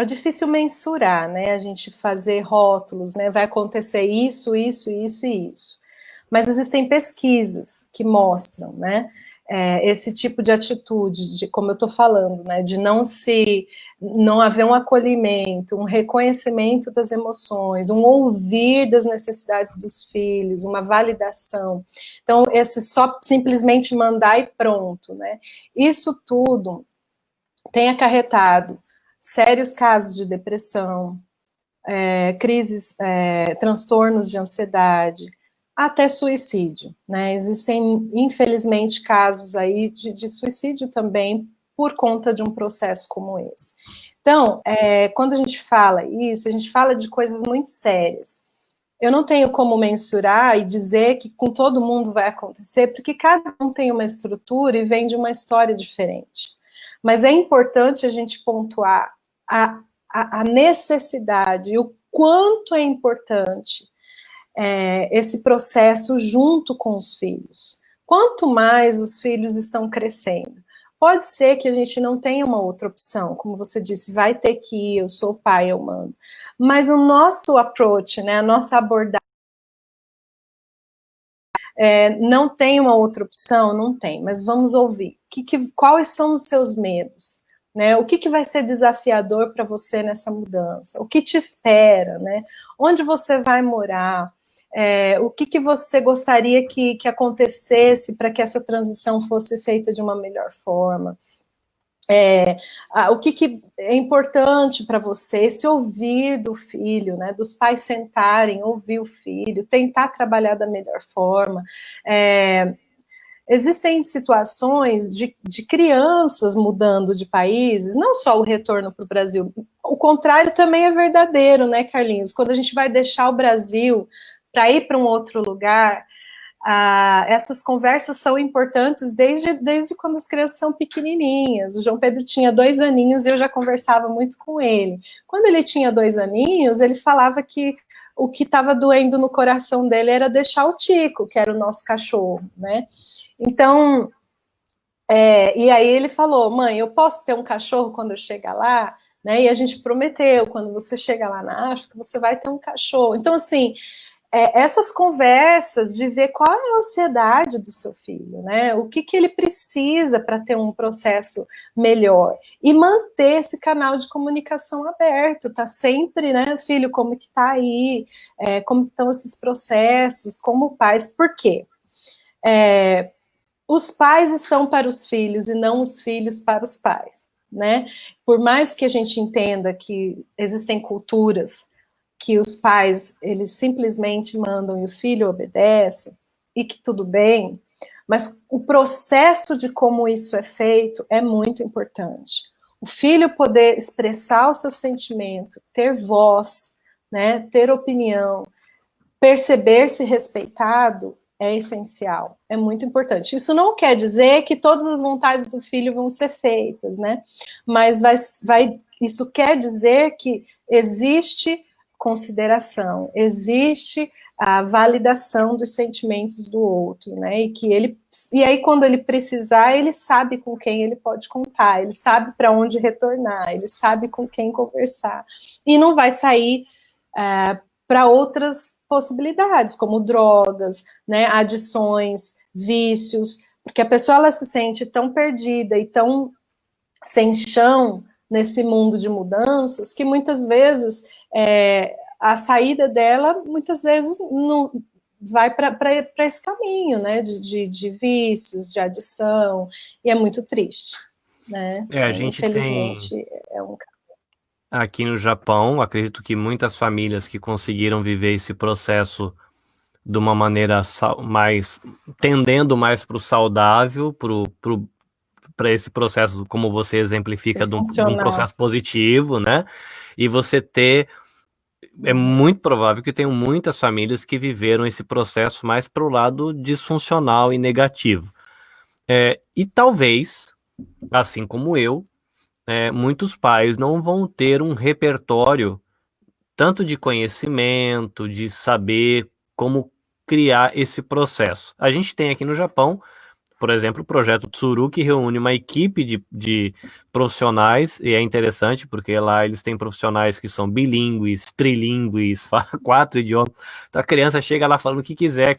difícil mensurar, né? A gente fazer rótulos, né? Vai acontecer isso, isso, isso e isso. Mas existem pesquisas que mostram, né? Esse tipo de atitude, de como eu estou falando, né? De não haver um acolhimento, um reconhecimento das emoções, um ouvir das necessidades dos filhos, uma validação. Então, esse só simplesmente mandar e pronto, né? Isso tudo tem acarretado sérios casos de depressão, crises, transtornos de ansiedade, até suicídio, né? Existem, infelizmente, casos aí de suicídio também por conta de um processo como esse. Então, quando a gente fala isso, a gente fala de coisas muito sérias. Eu não tenho como mensurar e dizer que com todo mundo vai acontecer, porque cada um tem uma estrutura e vem de uma história diferente. Mas é importante a gente pontuar a necessidade e o quanto é importante esse processo junto com os filhos. Quanto mais os filhos estão crescendo, pode ser que a gente não tenha uma outra opção, como você disse, vai ter que ir, eu sou o pai, eu mando. Mas o nosso approach, né, a nossa abordagem, não tem uma outra opção? Não tem, mas vamos ouvir. Quais são os seus medos? Né? O que vai ser desafiador para você nessa mudança? O que te espera? Né? Onde você vai morar? O que você gostaria que acontecesse para que essa transição fosse feita de uma melhor forma? O que é importante para você, se ouvir do filho, né, dos pais sentarem, ouvir o filho, tentar trabalhar da melhor forma. Existem situações de crianças mudando de países, não só o retorno para o Brasil, o contrário também é verdadeiro, né, Carlinhos? Quando a gente vai deixar o Brasil para ir para um outro lugar, essas conversas são importantes desde quando as crianças são pequenininhas. O João Pedro tinha 2 aninhos e eu já conversava muito com ele. Quando ele tinha 2 aninhos, ele falava que o que estava doendo no coração dele era deixar o Tico, que era o nosso cachorro, né? Então, e aí ele falou, mãe, eu posso ter um cachorro quando eu chegar lá? Né? E a gente prometeu, quando você chegar lá na África, você vai ter um cachorro. Então, assim, essas conversas de ver qual é a ansiedade do seu filho, né? O que ele precisa para ter um processo melhor e manter esse canal de comunicação aberto, tá sempre, né, filho, como que tá aí, como estão esses processos, como pais, por quê? Os pais estão para os filhos e não os filhos para os pais, né? Por mais que a gente entenda que existem culturas que os pais, eles simplesmente mandam e o filho obedece, e que tudo bem, mas o processo de como isso é feito é muito importante. O filho poder expressar o seu sentimento, ter voz, né, ter opinião, perceber-se respeitado é essencial, é muito importante. Isso não quer dizer que todas as vontades do filho vão ser feitas, né? Mas isso quer dizer que existe consideração, existe a validação dos sentimentos do outro, né? E aí, quando ele precisar, ele sabe com quem ele pode contar, ele sabe para onde retornar, ele sabe com quem conversar. E não vai sair para outras possibilidades, como drogas, né, adições, vícios, porque a pessoa ela se sente tão perdida e tão sem chão nesse mundo de mudanças que muitas vezes a saída dela muitas vezes não vai para esse caminho, né, de vícios, de adição, e é muito triste, né? A gente Infelizmente tem é um caso. aqui no Japão, acredito que muitas famílias que conseguiram viver esse processo de uma maneira mais tendendo mais para o saudável, para esse processo, como você exemplifica, de um processo positivo, né? E você ter. É muito provável que tenham muitas famílias que viveram esse processo mais para o lado disfuncional e negativo. E talvez, assim como eu, muitos pais não vão ter um repertório tanto de conhecimento, de saber como criar esse processo. A gente tem aqui no Japão, por exemplo, o projeto Tsuru, que reúne uma equipe de profissionais, e é interessante porque lá eles têm profissionais que são bilíngues, trilíngues, falam 4 idiomas. Então a criança chega lá falando o que quiser,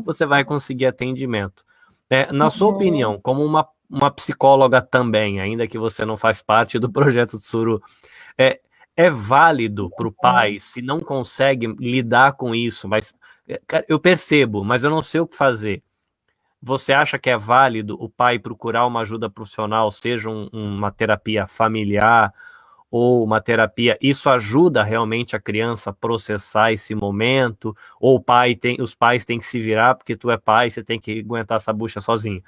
você vai conseguir atendimento. Na sua opinião, como uma psicóloga também, ainda que você não faz parte do projeto Tsuru, é válido para o pai, se não consegue lidar com isso, mas eu percebo, mas eu não sei o que fazer. Você acha que é válido o pai procurar uma ajuda profissional, seja uma terapia familiar ou uma terapia? Isso ajuda realmente a criança a processar esse momento? Ou os pais têm que se virar porque tu é pai, você tem que aguentar essa bucha sozinho?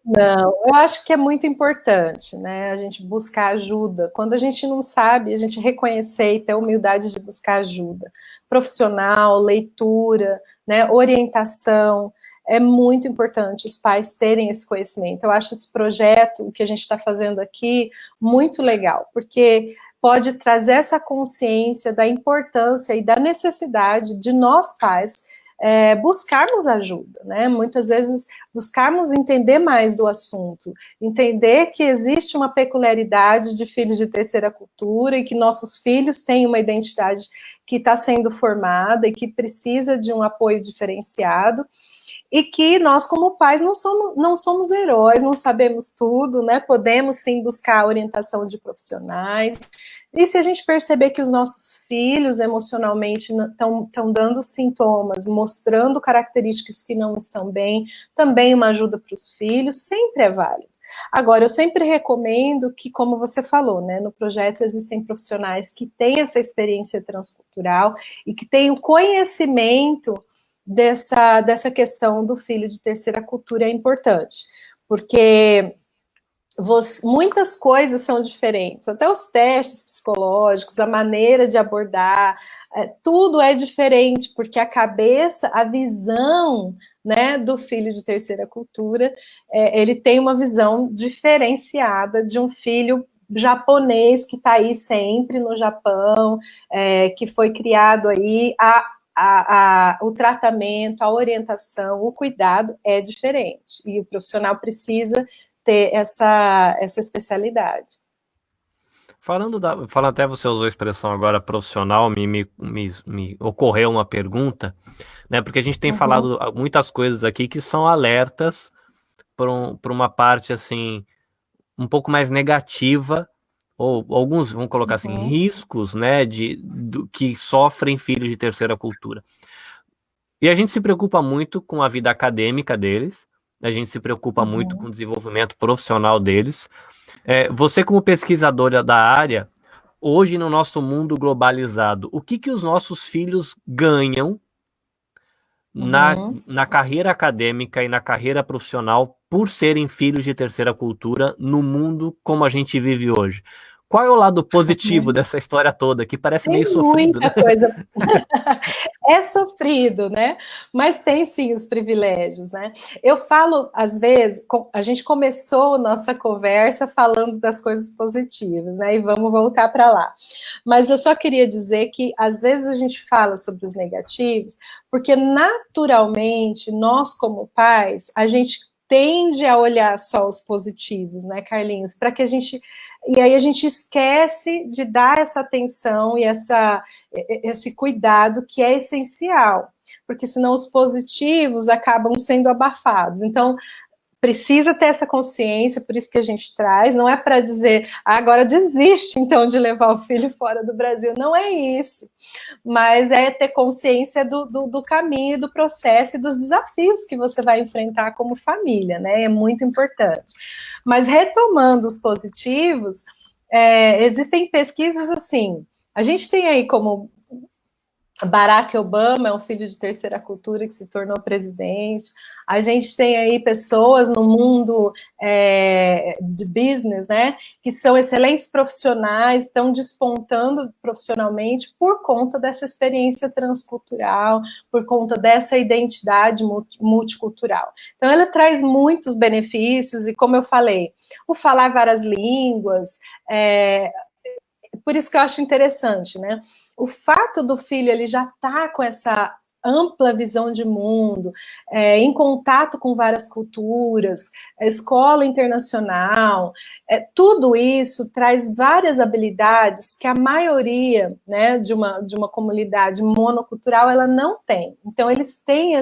Não, eu acho que é muito importante, né, a gente buscar ajuda. Quando a gente não sabe, a gente reconhecer e ter a humildade de buscar ajuda profissional, leitura, né, orientação. É muito importante os pais terem esse conhecimento. Eu acho esse projeto, o que a gente está fazendo aqui, muito legal, porque pode trazer essa consciência da importância e da necessidade de nós pais buscarmos ajuda, né? Muitas vezes buscarmos entender mais do assunto, entender que existe uma peculiaridade de filhos de terceira cultura e que nossos filhos têm uma identidade que está sendo formada e que precisa de um apoio diferenciado, e que nós, como pais, não somos heróis, não sabemos tudo, né? Podemos sim buscar a orientação de profissionais. E se a gente perceber que os nossos filhos emocionalmente estão dando sintomas, mostrando características que não estão bem, também uma ajuda para os filhos, sempre é válido. Agora, eu sempre recomendo que, como você falou, né, no projeto existem profissionais que têm essa experiência transcultural e que têm o conhecimento dessa questão do filho de terceira cultura é importante, porque muitas coisas são diferentes, até os testes psicológicos, a maneira de abordar, tudo é diferente, porque a cabeça, a visão, né, do filho de terceira cultura, ele tem uma visão diferenciada de um filho japonês que está aí sempre no Japão, que foi criado aí o tratamento, a orientação, o cuidado é diferente, e o profissional precisa ter essa especialidade. Falando até você usou a expressão agora profissional, me ocorreu uma pergunta, né? Porque a gente tem falado muitas coisas aqui que são alertas para uma parte assim um pouco mais negativa, ou alguns vamos colocar assim, riscos, né, que sofrem filhos de terceira cultura. E a gente se preocupa muito com a vida acadêmica deles, a gente se preocupa muito com o desenvolvimento profissional deles. Você, como pesquisadora da área, hoje no nosso mundo globalizado, o que os nossos filhos ganham na carreira acadêmica e na carreira profissional por serem filhos de terceira cultura no mundo como a gente vive hoje? qual é o lado positivo dessa história toda, que parece meio sofrido, né? Muita coisa. É sofrido, né? Mas tem sim os privilégios, né? Eu falo, às vezes, a gente começou nossa conversa falando das coisas positivas, né? E vamos voltar para lá. Mas eu só queria dizer que, às vezes, a gente fala sobre os negativos, porque naturalmente, nós, como pais, a gente tende a olhar só os positivos, né, Carlinhos? Para que a gente. E aí a gente esquece de dar essa atenção e esse cuidado que é essencial, porque senão os positivos acabam sendo abafados. Então, precisa ter essa consciência, por isso que a gente traz, não é para dizer, agora desiste então de levar o filho fora do Brasil, não é isso, mas é ter consciência do caminho, do processo e dos desafios que você vai enfrentar como família, né, é muito importante. Mas retomando os positivos, existem pesquisas assim, a gente tem aí como Barack Obama é um filho de terceira cultura que se tornou presidente. A gente tem aí pessoas no mundo de business, né, que são excelentes profissionais, estão despontando profissionalmente por conta dessa experiência transcultural, por conta dessa identidade multicultural. Então, ela traz muitos benefícios e, como eu falei, o falar várias línguas, por isso que eu acho interessante, né? O fato do filho ele já tá com essa ampla visão de mundo, em contato com várias culturas, escola internacional, tudo isso traz várias habilidades que a maioria, né, de uma comunidade monocultural ela não tem. Então eles têm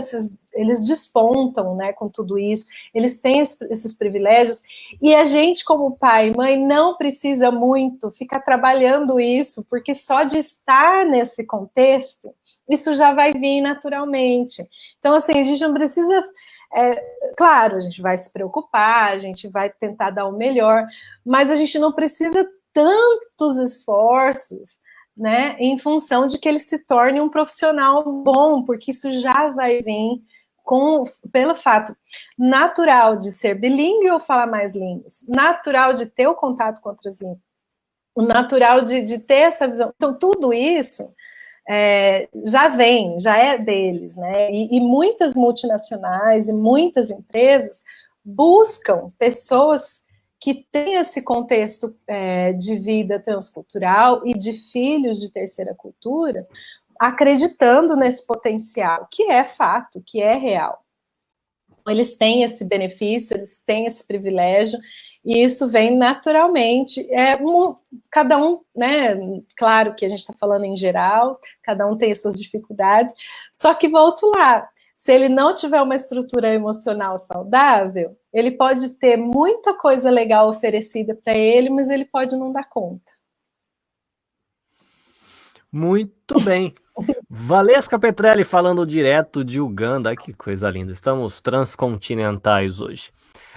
eles despontam, né, com tudo isso, eles têm esses privilégios, e a gente, como pai e mãe, não precisa muito ficar trabalhando isso, porque só de estar nesse contexto, isso já vai vir naturalmente. Então, assim, a gente não precisa... claro, a gente vai se preocupar, a gente vai tentar dar o melhor, mas a gente não precisa tantos esforços, né, em função de que ele se torne um profissional bom, porque isso já vai vir pelo fato natural de ser bilíngue ou falar mais línguas, natural de ter o contato com outras línguas, o natural de ter essa visão. Então, tudo isso já é deles, né? E muitas multinacionais e muitas empresas buscam pessoas que têm esse contexto de vida transcultural e de filhos de terceira cultura, acreditando nesse potencial, que é fato, que é real. Eles têm esse benefício, eles têm esse privilégio, e isso vem naturalmente. Cada um, né? Claro que a gente está falando em geral, cada um tem as suas dificuldades, só que volto lá. Se ele não tiver uma estrutura emocional saudável, ele pode ter muita coisa legal oferecida para ele, mas ele pode não dar conta. Muito bem. Valesca Petrelli falando direto de Uganda. Ai, que coisa linda. Estamos transcontinentais hoje.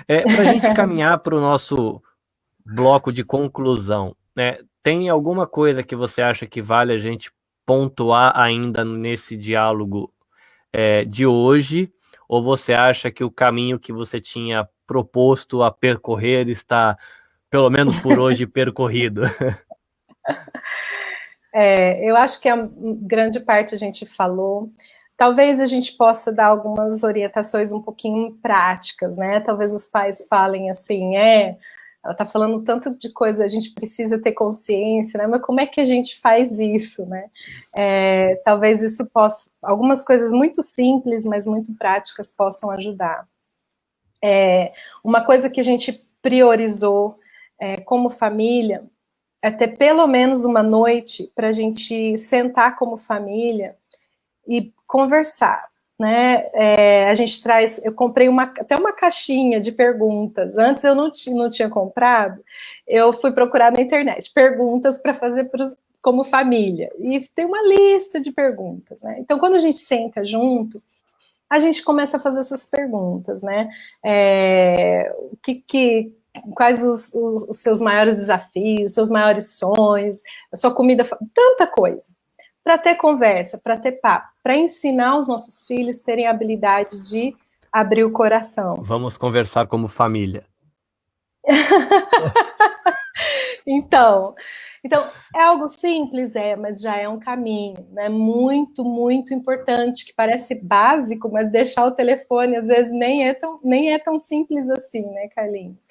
Para a gente caminhar para o nosso bloco de conclusão, tem alguma coisa que você acha que vale a gente pontuar ainda nesse diálogo de hoje? Ou você acha que o caminho que você tinha proposto a percorrer está, pelo menos por hoje, percorrido? Eu acho que a grande parte a gente falou. Talvez a gente possa dar algumas orientações um pouquinho práticas, né? Talvez os pais falem assim, ela está falando tanto de coisa, a gente precisa ter consciência, né? Mas como é que a gente faz isso, né? Talvez isso possa, algumas coisas muito simples, mas muito práticas possam ajudar. Uma coisa que a gente priorizou como família é ter pelo menos uma noite para a gente sentar como família e conversar, né? A gente eu comprei até uma caixinha de perguntas. Antes eu não tinha comprado, eu fui procurar na internet perguntas para fazer como família, e tem uma lista de perguntas, né? Então, quando a gente senta junto, a gente começa a fazer essas perguntas, né? Quais os seus maiores desafios, seus maiores sonhos, a sua comida, tanta coisa. Para ter conversa, para ter papo, para ensinar os nossos filhos a terem a habilidade de abrir o coração. Vamos conversar como família. Então, é algo simples, mas já é um caminho, né? Muito, muito importante, que parece básico, mas deixar o telefone às vezes nem é tão simples assim, né, Carlinhos?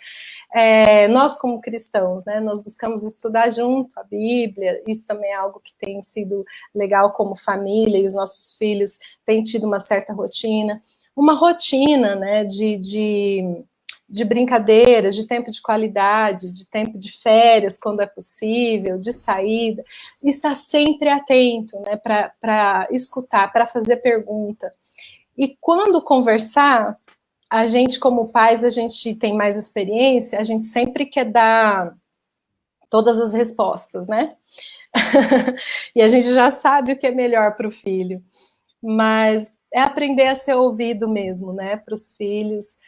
Nós, como cristãos, né, nós buscamos estudar junto a Bíblia, isso também é algo que tem sido legal como família, e os nossos filhos têm tido uma certa rotina. Uma rotina, né, de brincadeiras, de tempo de qualidade, de tempo de férias, quando é possível, de saída, estar sempre atento, né, para escutar, para fazer pergunta. E quando conversar, a gente, como pais, a gente tem mais experiência, a gente sempre quer dar todas as respostas, né? E a gente já sabe o que é melhor para o filho. Mas é aprender a ser ouvido mesmo, né, para os filhos,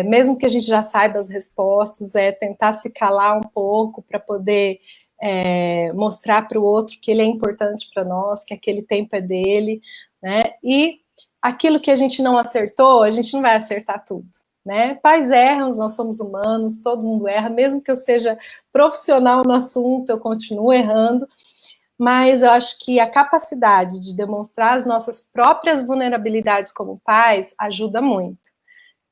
mesmo que a gente já saiba as respostas, tentar se calar um pouco para poder mostrar para o outro que ele é importante para nós, que aquele tempo é dele, né, e aquilo que a gente não acertou, a gente não vai acertar tudo, né, pais erram, nós somos humanos, todo mundo erra, mesmo que eu seja profissional no assunto, eu continuo errando, mas eu acho que a capacidade de demonstrar as nossas próprias vulnerabilidades como pais ajuda muito.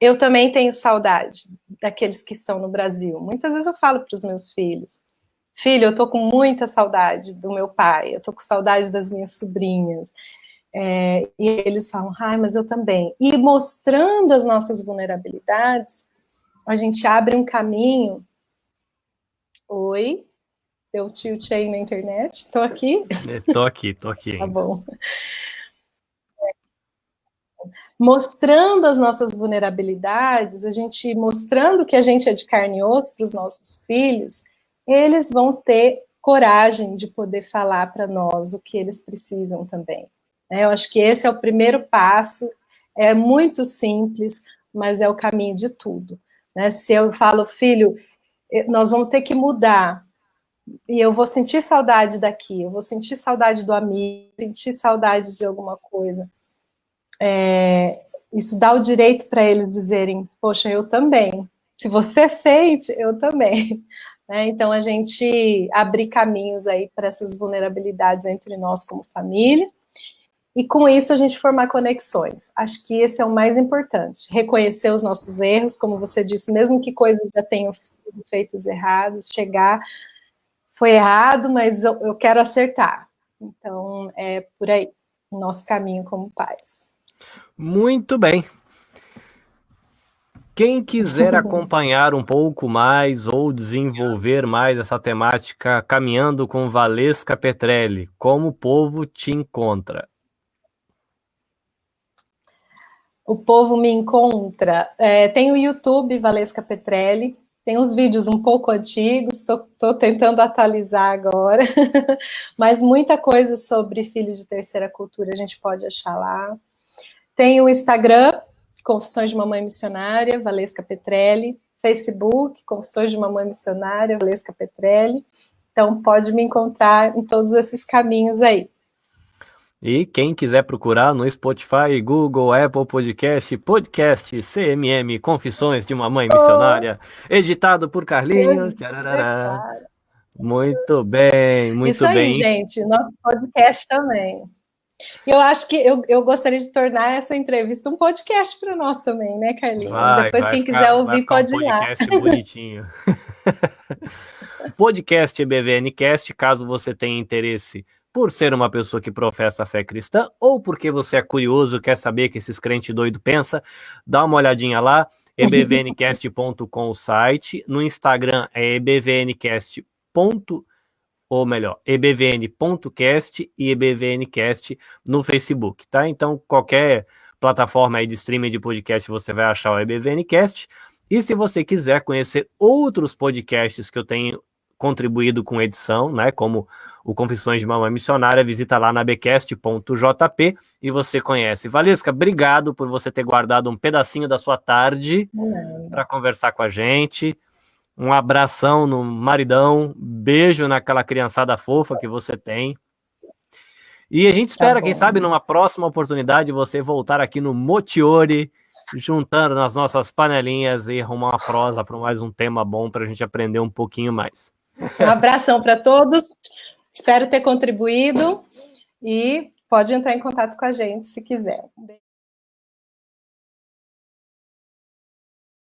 Eu também tenho saudade daqueles que são no Brasil. Muitas vezes eu falo para os meus filhos, filho, eu tô com muita saudade do meu pai, eu tô com saudade das minhas sobrinhas. E eles falam, mas eu também. E mostrando as nossas vulnerabilidades, a gente abre um caminho. Oi? Deu tilt aí na internet, estou aqui? Tô aqui. Tá bom. Mostrando as nossas vulnerabilidades, a gente mostrando que a gente é de carne e osso para os nossos filhos, eles vão ter coragem de poder falar para nós o que eles precisam também. Eu acho que esse é o primeiro passo, é muito simples, mas é o caminho de tudo. Se eu falo, filho, nós vamos ter que mudar, e eu vou sentir saudade daqui, eu vou sentir saudade do amigo, sentir saudade de alguma coisa. Isso dá o direito para eles dizerem, poxa, eu também. Se você sente, eu também. Então, a gente abrir caminhos aí para essas vulnerabilidades entre nós como família, e com isso a gente formar conexões. Acho que esse é o mais importante. Reconhecer os nossos erros, como você disse, mesmo que coisas já tenham sido feitas erradas, chegar... Foi errado, mas eu quero acertar. Então, é por aí, o nosso caminho como pais. Muito bem. Quem quiser acompanhar um pouco mais ou desenvolver mais essa temática Caminhando com Valesca Petrelli, como o povo te encontra? O povo me encontra. Tem o YouTube Valesca Petrelli. Tem uns vídeos um pouco antigos, estou tentando atualizar agora, mas muita coisa sobre filhos de terceira cultura a gente pode achar lá. Tem o Instagram, Confissões de Mamãe Missionária, Valesca Petrelli, Facebook, Confissões de Mamãe Missionária, Valesca Petrelli. Então pode me encontrar em todos esses caminhos aí. E quem quiser procurar no Spotify, Google, Apple Podcast CMM, Confissões de uma Mãe Missionária, editado por Carlinhos. Muito bem, muito Isso aí, bem. Gente, nosso podcast também. Eu acho que eu gostaria de tornar essa entrevista um podcast para nós também, né, Carlinhos? Depois quem quiser ouvir pode ir lá. Podcast bonitinho. Podcast EBVNcast, caso você tenha interesse por ser uma pessoa que professa a fé cristã, ou porque você é curioso, quer saber o que esses crentes doidos pensam, dá uma olhadinha lá, ebvncast.com o site, no Instagram é ebvncast. Ou melhor, ebvn.cast e ebvncast no Facebook, tá? Então, qualquer plataforma aí de streaming de podcast você vai achar o ebvncast. E se você quiser conhecer outros podcasts que eu tenho contribuído com edição, né, como o Confissões de Mamãe Missionária, visita lá na becast.jp e você conhece. Valesca, obrigado por você ter guardado um pedacinho da sua tarde para conversar com a gente. Um abração no maridão, beijo naquela criançada fofa que você tem. E a gente espera, quem sabe, numa próxima oportunidade, você voltar aqui no Motiori, juntando nas nossas panelinhas e arrumar uma prosa para mais um tema bom para a gente aprender um pouquinho mais. Um abração para todos. Espero ter contribuído e pode entrar em contato com a gente se quiser.